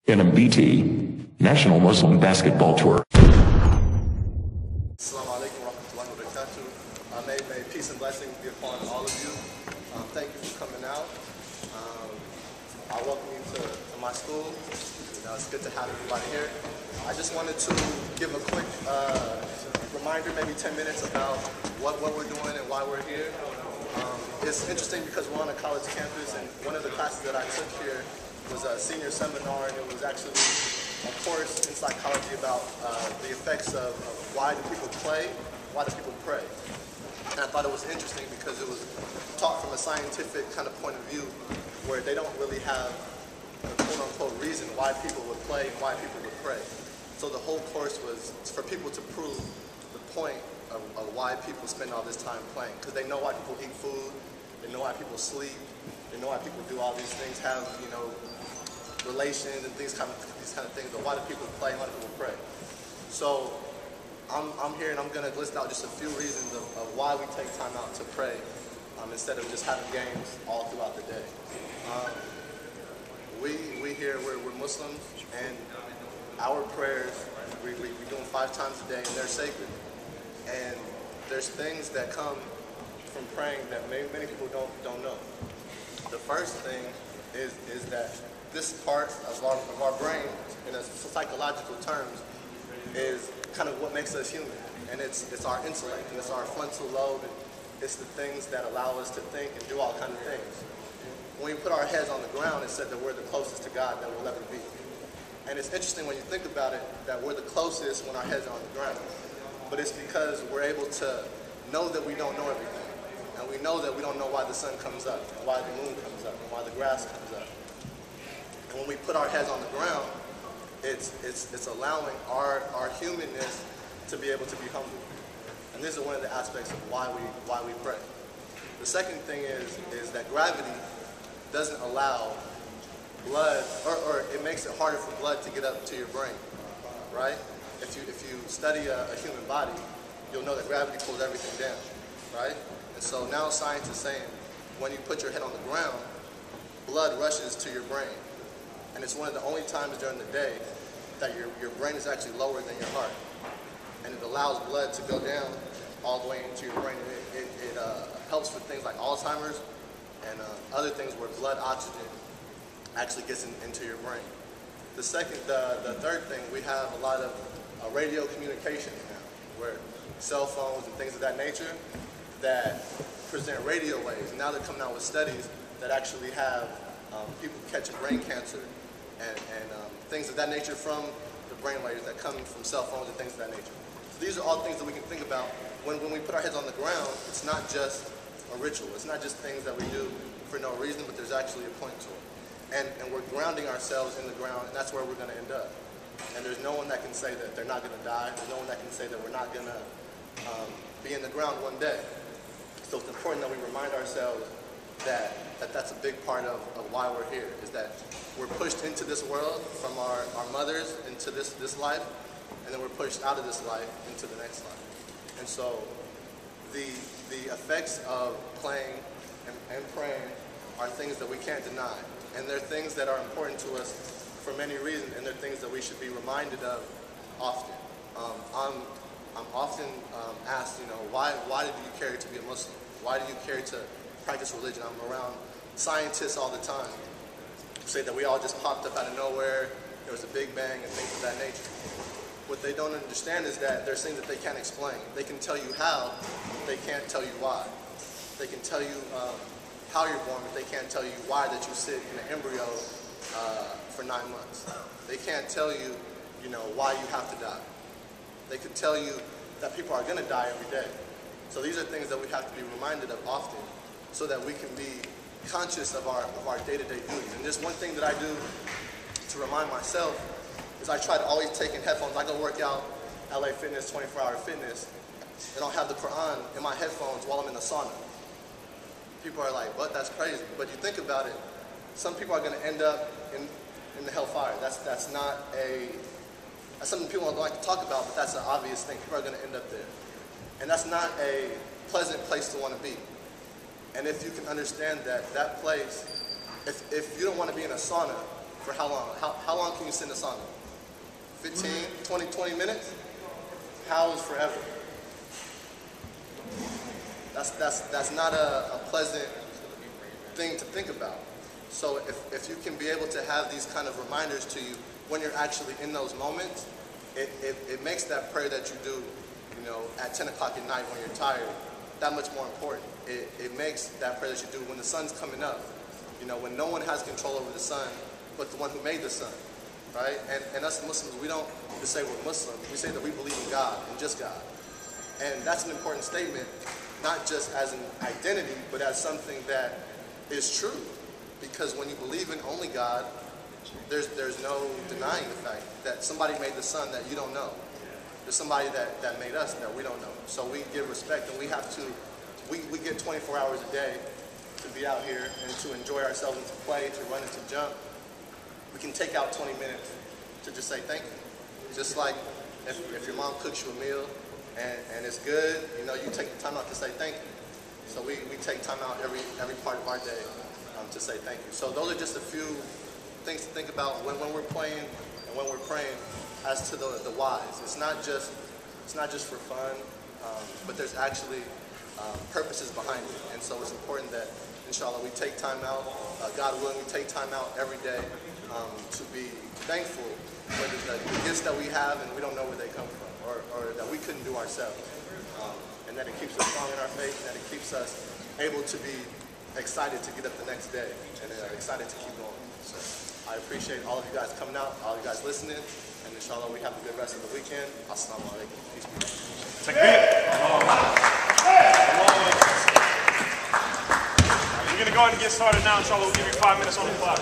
NMBT, National Muslim Basketball Tour. Assalamu alaikum wa rahmatullahi wa barakatuh. May peace and blessings be upon all of you. Thank you for coming out. I welcome you to my school. It's good to have everybody here. I just wanted to give a quick reminder, maybe 10 minutes, about what we're doing and why we're here. It's interesting because we're on a college campus, and one of the classes that I took here was a senior seminar, and it was actually a course in psychology about the effects of why do people play, why do people pray. And I thought it was interesting because it was taught from a scientific kind of point of view where they don't really have a quote-unquote reason why people would play and why people would pray. So the whole course was for people to prove the point of why people spend all this time playing, because they know why people eat food, they know why people sleep, they know why people do all these things, have, you know, relations and these kind of things, but why do people play and why do people pray? So I'm here and I'm going to list out just a few reasons of why we take time out to pray instead of just having games all throughout the day. We here, we're Muslims, and our prayers, we do them 5 times a day, and they're sacred. And there's things that come from praying that many people don't know. The first thing is that this part of our brain, in a psychological terms, is kind of what makes us human. And it's our intellect, and it's our frontal lobe, and it's the things that allow us to think and do all kinds of things. When we put our heads on the ground, it's said that we're the closest to God that we'll ever be. And it's interesting when you think about it, that we're the closest when our heads are on the ground. But it's because we're able to know that we don't know everything. And we know that we don't know why the sun comes up, and why the moon comes up, and why the grass comes up. And when we put our heads on the ground, it's allowing our humanness to be able to be humble. And this is one of the aspects of why we pray. The second thing is that gravity doesn't allow blood, or it makes it harder for blood to get up to your brain, right? If you study a human body, you'll know that gravity pulls everything down, right? And so now science is saying when you put your head on the ground, blood rushes to your brain. And it's one of the only times during the day that your brain is actually lower than your heart. And it allows blood to go down all the way into your brain. It helps with things like Alzheimer's and other things where blood oxygen actually gets into your brain. The third thing, we have a lot of radio communications now, where cell phones and things of that nature that present radio waves. And now they're coming out with studies that actually have people catching brain cancer and things of that nature from the brain waves that come from cell phones and things of that nature. So these are all things that we can think about when we put our heads on the ground. It's not just a ritual. It's not just things that we do for no reason, but there's actually a point to it. And we're grounding ourselves in the ground, and that's where we're going to end up. And there's no one that can say that they're not going to die. There's no one that can say that we're not going to be in the ground one day. So it's important that we remind ourselves that's a big part of why we're here, is that we're pushed into this world from our mothers into this life, and then we're pushed out of this life into the next life. And so the effects of playing and praying are things that we can't deny. And they're things that are important to us for many reasons, and they're things that we should be reminded of often. I'm often asked, you know, why do you care to be a Muslim? Why do you care to practice religion? I'm around scientists all the time who say that we all just popped up out of nowhere, there was a big bang and things of that nature. What they don't understand is that there's things that they can't explain. They can tell you how, but they can't tell you why. They can tell you how you're born, but they can't tell you why that you sit in an embryo for 9 months. They can't tell you, you know, why you have to die. They could tell you that people are going to die every day. So these are things that we have to be reminded of often, so that we can be conscious of our day-to-day duties. And there's one thing that I do to remind myself is I try to always take in headphones. I go work out, LA Fitness, 24-hour fitness, and I'll have the Quran in my headphones while I'm in the sauna. People are like, what? That's crazy. But you think about it, some people are going to end up in the hellfire. That's something people don't like to talk about, but that's an obvious thing. People are going to end up there. And that's not a pleasant place to want to be. And if you can understand that place, if you don't want to be in a sauna For how long? How long can you sit in the sauna? 15, 20 minutes? How is forever? That's not a pleasant thing to think about. So if you can be able to have these kind of reminders to you when you're actually in those moments, it makes that prayer that you do, at 10 o'clock at night when you're tired, that much more important. It makes that prayer that you do when the sun's coming up, when no one has control over the sun but the one who made the sun, right? And us Muslims, we don't just say we're Muslim, we say that we believe in God and just God. And that's an important statement, not just as an identity, but as something that is true. Because when you believe in only God, there's no denying the fact that somebody made the sun that you don't know. There's somebody that made us that we don't know. So we give respect, and we have to, we get 24 hours a day to be out here and to enjoy ourselves and to play, to run and to jump. We can take out 20 minutes to just say thank you. Just like if your mom cooks you a meal and it's good, you take the time out to say thank you. So we take time out every part of our day to say thank you. So those are just a few things to think about when we're playing and when we're praying as to the whys. It's not just for fun, but there's actually purposes behind it. And so it's important that, inshallah, we take time out, God willing, we take time out every day to be thankful for the gifts that we have and we don't know where they come from, or that we couldn't do ourselves. And that it keeps us strong in our faith, and that it keeps us able to be excited to get up the next day and excited to keep going. So I appreciate all of you guys coming out, all of you guys listening, and inshallah we have a good rest of the weekend. Assalamu alaikum. Peace be with you. We're going to go ahead and get started now. Inshallah, we'll give you 5 minutes on the clock.